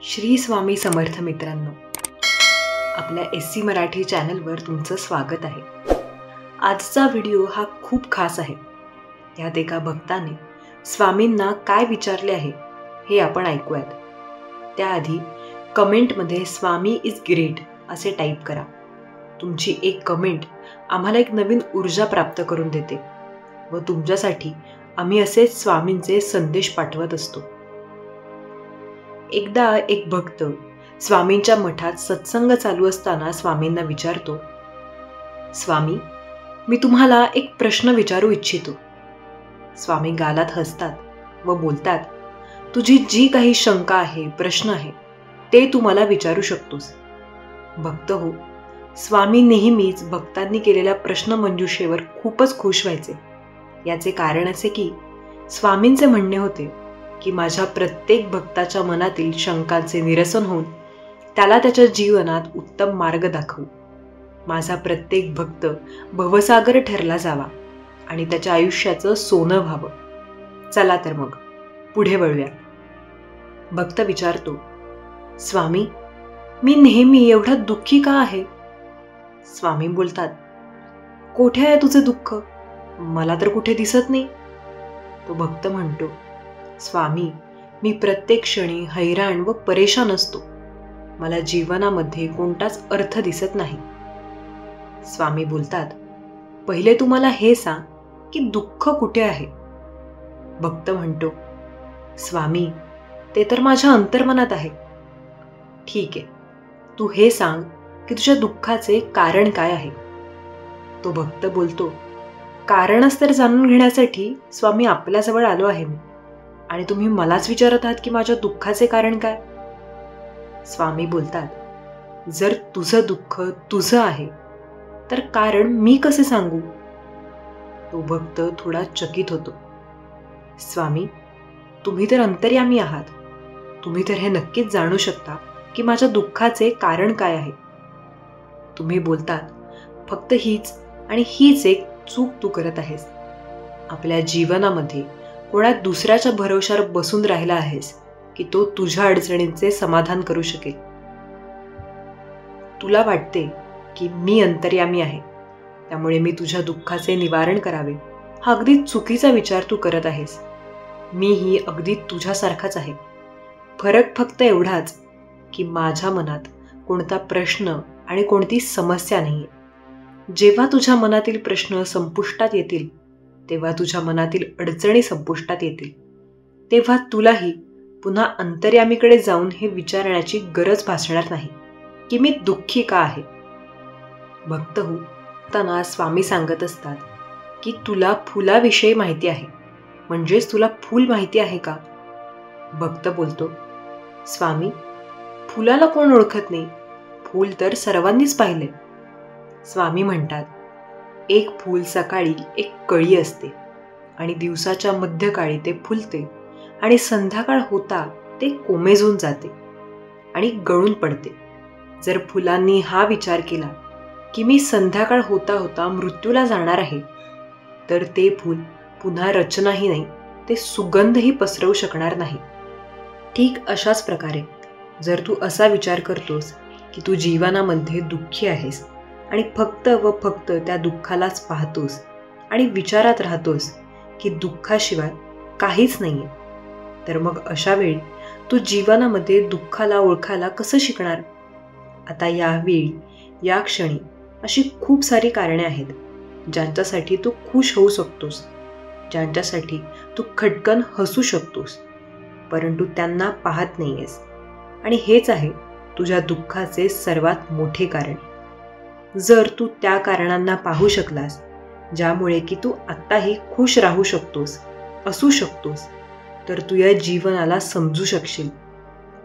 श्री स्वामी समर्थ मित्रांनो, आपल्या SC मराठी चॅनलवर तुमचं स्वागत आहे. आजचा व्हिडिओ हा खूप खास आहे. यात एका भक्ताने स्वामींना काय विचारले आहे हे आपण ऐकूयात. त्याआधी कमेंटमध्ये स्वामी इज ग्रेट असे टाईप करा. तुमची एक कमेंट आम्हाला एक नवीन ऊर्जा प्राप्त करून देते व तुमच्यासाठी आम्ही असेच स्वामींचे संदेश पाठवत असतो. एकदा एक भक्त स्वामींच्या मठात सत्संग चालू असताना स्वामींना विचारतो, स्वामी, मी तुम्हाला एक प्रश्न विचारू इच्छितो. स्वामी गालात हसतात व बोलतात, तुझी जी काही शंका आहे, प्रश्न आहे, ते तू मला विचारू शकतोस. भक्त हो, स्वामी नेहमीच भक्तांनी केलेल्या प्रश्नमंजुषेवर खूपच खुश व्हायचे. याचे कारण असे की स्वामींचे म्हणणे होते की माझ्या प्रत्येक भक्ताच्या मनातील शंकांचे निरसन होऊन त्याला त्याच्या जीवनात उत्तम मार्ग दाखवू. माझा प्रत्येक भक्त भवसागर ठरला जावा आणि त्याच्या आयुष्याचं सोनं व्हावं. चला तर मग पुढे वळूया. भक्त विचारतो, स्वामी, मी नेहमी एवढा दुःखी का आहे? स्वामी बोलतात, कोठे आहे तुझे दुःख? मला तर कुठे दिसत नाही. तो भक्त म्हणतो, स्वामी, मी प्रत्येक क्षणी हैराण व परेशान असतो. मला जीवनामध्ये कोणताच अर्थ दिसत नाही. स्वामी बोलतात, पहिले तू मला हे सांग की दुःख कुठे आहे? भक्त म्हणतो, स्वामी, ते तर माझ्या अंतर्मनात आहे. ठीक आहे, तू हे सांग की तुझ्या दुःखाचे कारण काय आहे? तो भक्त बोलतो, कारणच तर जाणून घेण्यासाठी स्वामी आपल्याजवळ आलो आहे मी, आणि तुम्ही मलाच विचारत आहात की माझ्या दुःखाचे कारण काय? स्वामी बोलतात, जर तुझं दुःख तुझं आहे तर कारण मी कसे सांगू? तो भक्त थोडा चकित होतो. स्वामी, तुम्ही तर अंतर्यामी आहात. तुम्ही तर हे नक्कीच जाणू शकता की माझ्या दुःखाचे कारण काय आहे. तुम्ही बोलतात, फक्त हीच आणि हीच एक चूक तू करत आहेस. आपल्या जीवनामध्ये कोणा दुसऱ्याच्या भरोशावर बसून राहिला आहेस की तो तुझ्या अडचणींचे समाधान करू शकेल. तुला वाटते की मी अंतर्यामी आहे, त्यामुळे मी तुझ्या दुःखाचे निवारण करावे, हा अगदी चुकीचा विचार तू करत आहेस. मीही अगदी तुझ्यासारखाच आहे. फरक फक्त एवढाच की माझ्या मनात कोणता प्रश्न आणि कोणती समस्या नाहीये. जेव्हा तुझ्या मनातील प्रश्न संपुष्टात येतील, तेव्हा तुझ्या मनातील अडचणी संपुष्टात येतील. तेव्हा तुलाही पुन्हा अंतर्यामीकडे जाऊन हे विचारण्याची गरज भासणार नाही की मी दुःखी का आहे. भक्त हो, त्यांना स्वामी सांगत असतात की तुला फुलाविषयी माहिती आहे, म्हणजेच तुला फूल माहिती आहे का? भक्त बोलतो, स्वामी, फुलाला कोण ओळखत नाही? फूल तर सर्वांनीच पाहिले. स्वामी म्हणतात, एक फूल सकाळी एक कळी असते आणि दिवसाच्या मध्यकाळी ते फुलते आणि संध्याकाळ होता ते कोमेजून जाते आणि गळून पडते. जर फुलांनी हा विचार केला की मी संध्याकाळ होता होता मृत्यूला जाणार आहे, तर ते फूल पुन्हा रचनाही नाही, ते सुगंधही पसरवू शकणार नाही. ठीक अशाच प्रकारे जर तू असा विचार करतोस की तू जीवनामध्ये दुःखी आहेस आणि फक्त व फक्त त्या दुःखालाच पाहतोस आणि विचारात राहतोस की दुःखाशिवाय काहीच नाहीये, तर मग अशा वेळी तू जीवनामध्ये दुःखाला ओळखायला कसं शिकणार? आता यावेळी, या क्षणी अशी खूप सारी कारणे आहेत ज्यांच्यासाठी तू खुश होऊ शकतोस, ज्यांच्यासाठी तू खटकन हसू शकतोस, परंतु त्यांना पाहत नाहीयेस. आणि हेच आहे तुझ्या दुःखाचे सर्वात मोठे कारण. जर तू त्या कारणांना पाहू शकलास ज्यामुळे की तू आत्ताही खुश राहू शकतोस, असू शकतोस, तर तू या जीवनाला समजू शकशील.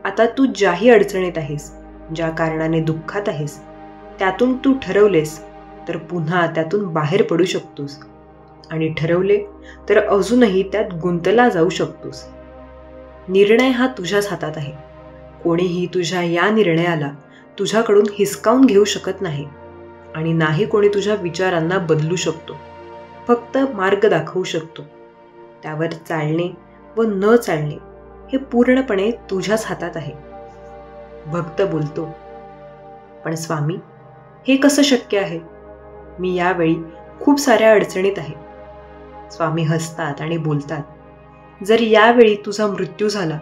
आता तू ज्याही अडचणीत आहेस, ज्या कारणाने दुःखात आहेस, त्यातून तू ठरवलेस तर पुन्हा त्यातून बाहेर पडू शकतोस, आणि ठरवले तर अजूनही त्यात गुंतला जाऊ शकतोस. निर्णय हा तुझ्याच हातात आहे. कोणीही तुझ्या या निर्णयाला तुझ्याकडून हिसकावून घेऊ शकत नाही आणि नाही कोणी तुझ्या विचारांना बदलू शकतो. फक्त मार्ग दाखवू शकतो. त्यावर चालणे व न चालणे हे पूर्णपणे तुझ्याच हातात आहे. भक्त बोलतो, पण स्वामी, हे कसं शक्य आहे? मी यावेळी खूप साऱ्या अडचणीत आहे. स्वामी हसतात आणि बोलतात, जर यावेळी तुझा मृत्यू झाला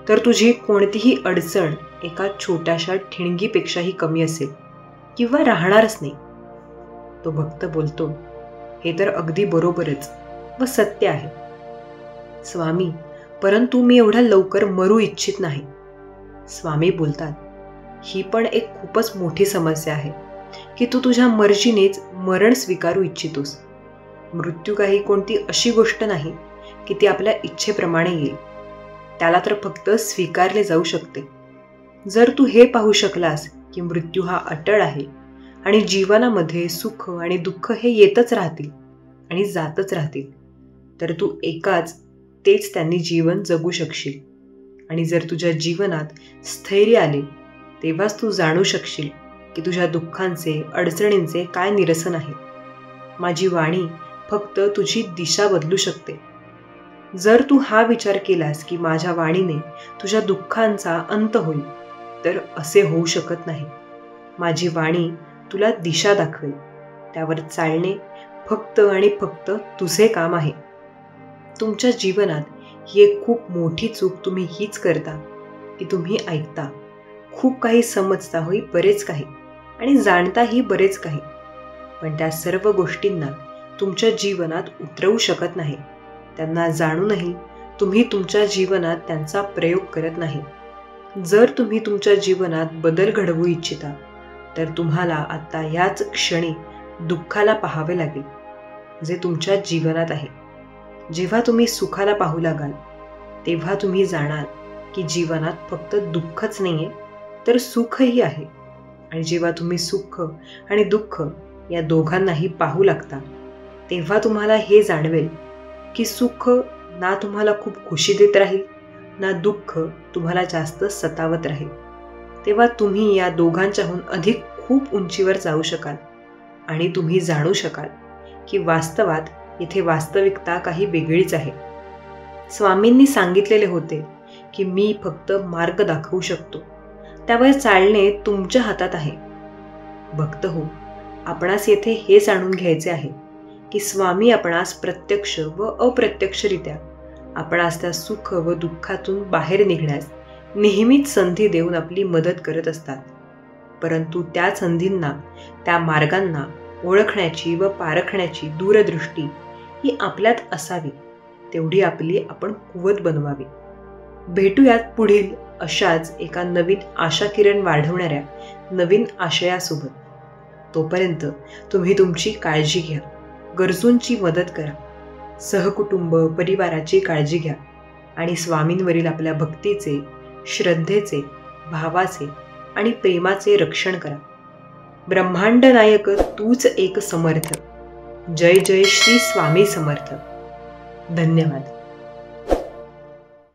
तर तुझी कोणतीही अडचण एका छोट्याशा ठिणगीपेक्षाही कमी असेल किंवा राहणारच नाही. तो भक्त बोलतो, हे तर अगदी बरोबरच व सत्य आहे. स्वामी, परंतु मी एवढ्या लवकर मरू इच्छित नाही. स्वामी बोलतात, ही पण एक खूपच मोठी समस्या आहे की तू तुझ्या मर्जीनेच मरण स्वीकारू इच्छितोस. मृत्यू काही कोणती अशी गोष्ट नाही की ती आपल्या इच्छेप्रमाणे येईल. त्याला तर फक्त स्वीकारले जाऊ शकते. जर तू हे पाहू शकलास की मृत्यू हा अटळ आहे आणि जीवनामध्ये सुख आणि दुःख हे येतच राहतील आणि जातच राहतील, तर तू एकाच तेच त्यांनी जीवन जगू शकशील. आणि जर तुझ्या जीवनात स्थैर्य आले तेव्हाच तू जाणू शकशील की तुझ्या दुःखांचे, अडचणींचे काय निरसन आहे. माझी वाणी फक्त तुझी दिशा बदलू शकते. जर तू हा विचार केलास की माझ्या वाणीने तुझ्या दुःखांचा अंत होईल, तर असे होऊ शकत नाही. माझी वाणी तुला दिशा दाखवेल. त्यावर चालणे फक्त आणि फक्त तुझे काम आहे. तुमच्या जीवनात ही एक खूप मोठी चूक तुम्ही हीच करता की तुम्ही ऐकता, खूप काही समजता होई बरेच काही आणि जाणताही बरेच काही, पण त्या सर्व गोष्टींना तुमच्या जीवनात उतरवू शकत नाही. त्यांना जाणूनही तुम्ही तुमच्या जीवनात त्यांचा प्रयोग करत नाही. जर तुम्ही तुमच्या जीवनात बदल घडवू इच्छिता तर तुम्हाला आता याच क्षणी दुःखाला पाहावे लागेल जे तुमच्या जीवनात आहे. जेव्हा तुम्ही सुखाला पाहू लागाल तेव्हा तुम्ही जाणार की जीवनात फक्त दुःखच नाहीये तर सुखही आहे. आणि जेव्हा तुम्ही सुख आणि दुःख या दोघांनाही पाहू लागता तेव्हा तुम्हाला हे जाणवेल की सुख ना तुम्हाला खूप खुशी देत राहील, ना दुःख तुम्हाला जास्त सतावत राहील. तेव्हा तुम्ही या दोघांच्याहून अधिक खूप उंचीवर जाऊ शकाल आणि तुम्ही जाणू शकाल की वास्तवात इथे वास्तविकता काही वेगळीच आहे. स्वामींनी सांगितलेले होते की मी फक्त मार्ग दाखवू शकतो, त्यावर चालणे तुमच्या हातात आहे. भक्त हो, आपणास येथे हे जाणून घ्यायचे आहे की स्वामी आपणास प्रत्यक्ष व अप्रत्यक्षरित्या आपणास त्या सुख व दुःखातून बाहेर निघण्यास नेहमीच संधी देऊन आपली मदत करत असतात. परंतु त्या संधींना, त्या मार्गांना ओळखण्याची व पारखण्याची दूरदृष्टी ही आपल्यात असावी, तेवढी आपली आपण कुवत बनवावी. भेटूयात पुढील अशाच एका नवीन आशाकिरण वाढवणाऱ्या नवीन आशयासोबत. तोपर्यंत तुम्ही तुमची काळजी घ्या, गरजूंची मदत करा, सहकुटुंब परिवाराची काळजी घ्या आणि स्वामींवरील आपल्या भक्तीचे, श्रद्धेचे, भावाचे आणि प्रेमाचे रक्षण करा. ब्रह्मांड नायक तूच एक समर्थ. जय जय श्री स्वामी समर्थ. धन्यवाद.